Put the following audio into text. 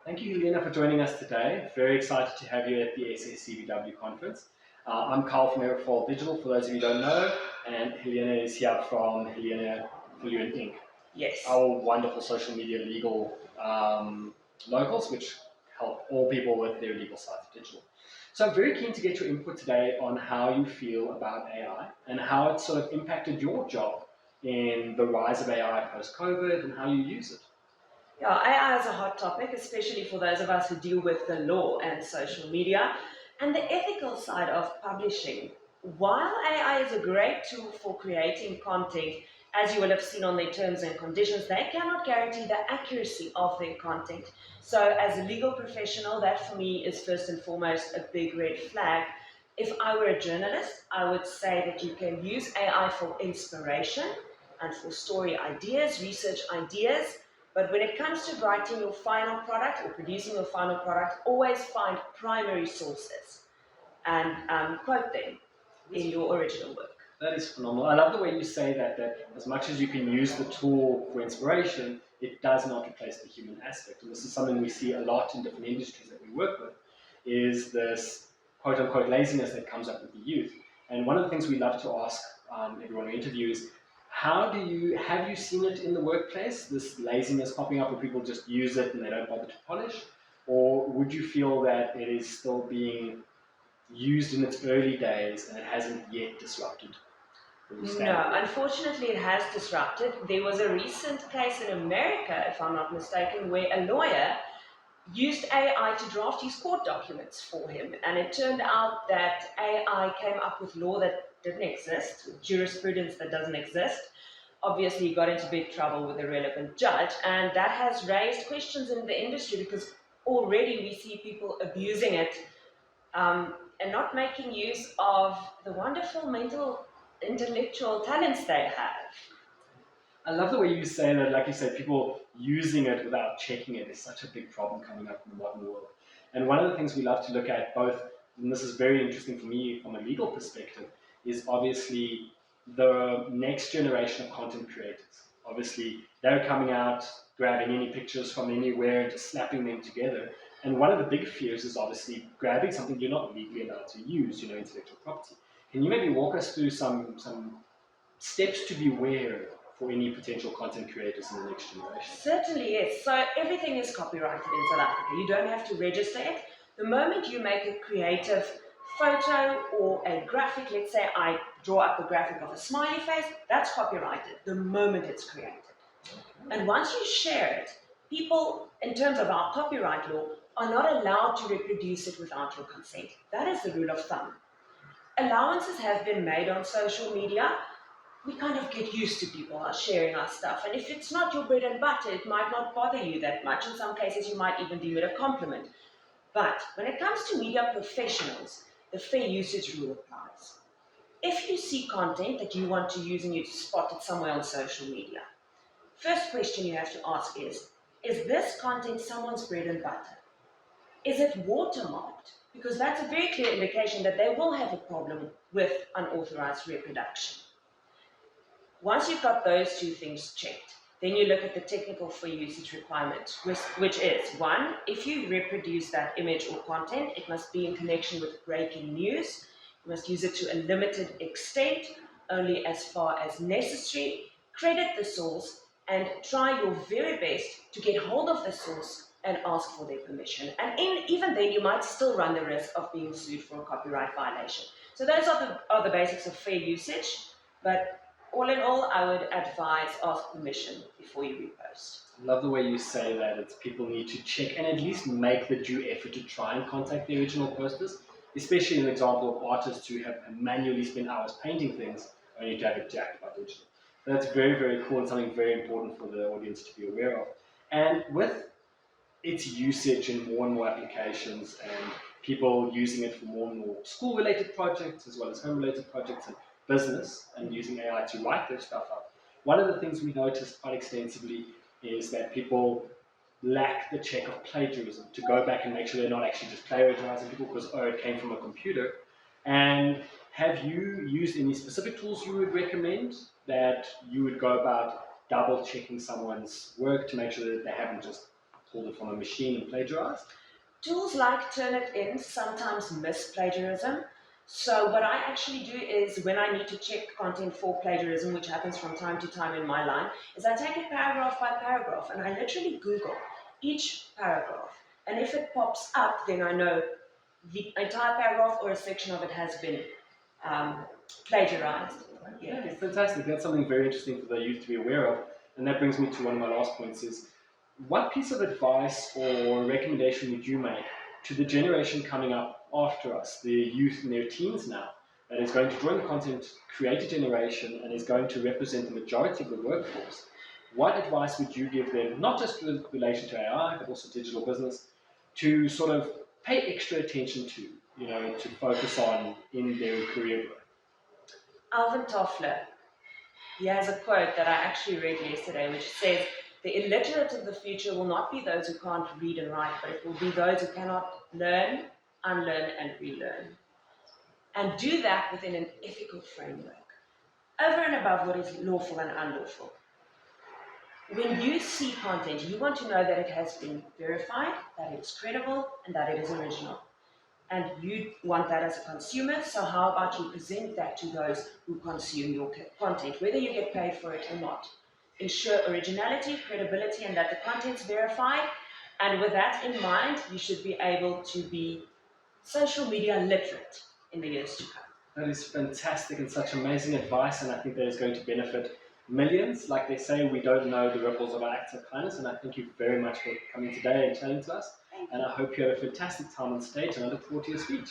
Thank you, Helene, for joining us today. Very excited to have you at the SSCBW conference. I'm Carl from Aerofoil Digital, for those of you who don't know, and Helene is here from Helene Fluent Inc. Yes. Our wonderful social media legal locals, which help all people with their legal sides of digital. So I'm very keen to get your input today on how you feel about AI and how it sort of impacted your job in the rise of AI post-COVID and how you use it. Yeah, AI is a hot topic, especially for those of us who deal with the law and social media and the ethical side of publishing. While AI is a great tool for creating content, as you will have seen on their terms and conditions, they cannot guarantee the accuracy of their content. So as a legal professional, that for me is first and foremost a big red flag. If I were a journalist, I would say that you can use AI for inspiration and for story ideas, research ideas. But when it comes to writing your final product or producing your final product, always find primary sources and quote them in your original work. That is phenomenal. I love the way you say that as much as you can use the tool for inspiration, it does not replace the human aspect. And this is something we see a lot in different industries that we work with, is this quote-unquote laziness that comes up with the youth. And one of the things we love to ask everyone we interview is, have you seen it in the workplace, this laziness popping up where people just use it and they don't bother to polish? Or would you feel that it is still being used in its early days and it hasn't yet disrupted? No, unfortunately it has disrupted. There was a recent case in America, if I'm not mistaken, where a lawyer used AI to draft his court documents for him. And it turned out that AI came up with law that didn't exist, jurisprudence that doesn't exist. Obviously, he got into big trouble with the relevant judge. And that has raised questions in the industry because already we see people abusing it and not making use of the wonderful intellectual talents they have. I love the way you say that, like you said, people using it without checking it is such a big problem coming up in the modern world. And one of the things we love to look at both, and this is very interesting for me from a legal perspective, is obviously the next generation of content creators. Obviously, they're coming out, grabbing any pictures from anywhere and just slapping them together. And one of the big fears is obviously grabbing something you're not legally allowed to use, intellectual property. Can you maybe walk us through some steps to be aware for any potential content creators in the next generation? Certainly, yes. So everything is copyrighted in South Africa. You don't have to register it. The moment you make a creative photo or a graphic, let's say I draw up a graphic of a smiley face, that's copyrighted the moment it's created. And once you share it, people, in terms of our copyright law, are not allowed to reproduce it without your consent. That is the rule of thumb. Allowances have been made on social media. We kind of get used to people sharing our stuff. And if it's not your bread and butter, it might not bother you that much. In some cases, you might even deem it a compliment. But when it comes to media professionals, the fair usage rule applies. If you see content that you want to use and you spot it somewhere on social media, first question you have to ask is this content someone's bread and butter? Is it watermarked? Because that's a very clear indication that they will have a problem with unauthorized reproduction. Once you've got those two things checked, then you look at the technical fair usage requirement, which is, one, if you reproduce that image or content, it must be in connection with breaking news. You must use it to a limited extent, only as far as necessary. Credit the source and try your very best to get hold of the source and ask for their permission. And even then, you might still run the risk of being sued for a copyright violation. So those are the basics of fair usage, but all in all, I would advise ask permission before you repost. I love the way you say that it's people need to check and at least make the due effort to try and contact the original posters, especially in the example of artists who have manually spent hours painting things only to have it jacked by digital. That's very, very cool and something very important for the audience to be aware of. And with its usage in more and more applications and people using it for more and more school-related projects as well as home-related projects and business and using AI to write their stuff up. One of the things we noticed quite extensively is that people lack the check of plagiarism to go back and make sure they're not actually just plagiarizing people because, oh, it came from a computer. And have you used any specific tools you would recommend that you would go about double checking someone's work to make sure that they haven't just pulled it from a machine and plagiarized? Tools like Turnitin sometimes miss plagiarism. So what I actually do is when I need to check content for plagiarism, which happens from time to time in my line, is I take it paragraph by paragraph and I literally Google each paragraph. And if it pops up, then I know the entire paragraph or a section of it has been plagiarized. Yeah, fantastic. That's something very interesting for the youth to be aware of. And that brings me to one of my last points is, what piece of advice or recommendation would you make to the generation coming up after us, the youth in their teens now, that is going to join the content creator generation and is going to represent the majority of the workforce? What advice would you give them, not just with relation to AI, but also digital business, to sort of pay extra attention to, to focus on in their career growth? Alvin Toffler, he has a quote that I actually read yesterday, which says, "The illiterate of the future will not be those who can't read and write, but it will be those who cannot learn, unlearn, and relearn." And do that within an ethical framework, over and above what is lawful and unlawful. When you see content, you want to know that it has been verified, that it is credible, and that it is original. And you want that as a consumer, so how about you present that to those who consume your content, whether you get paid for it or not. Ensure originality, credibility, and that the content's verified. And with that in mind, you should be able to be social media literate in the years to come. That is fantastic and such amazing advice, and I think that is going to benefit millions. Like they say, we don't know the ripples of our acts of kindness, and I thank you very much for coming today and chatting to us. And I hope you have a fantastic time on stage, and I look forward to your speech.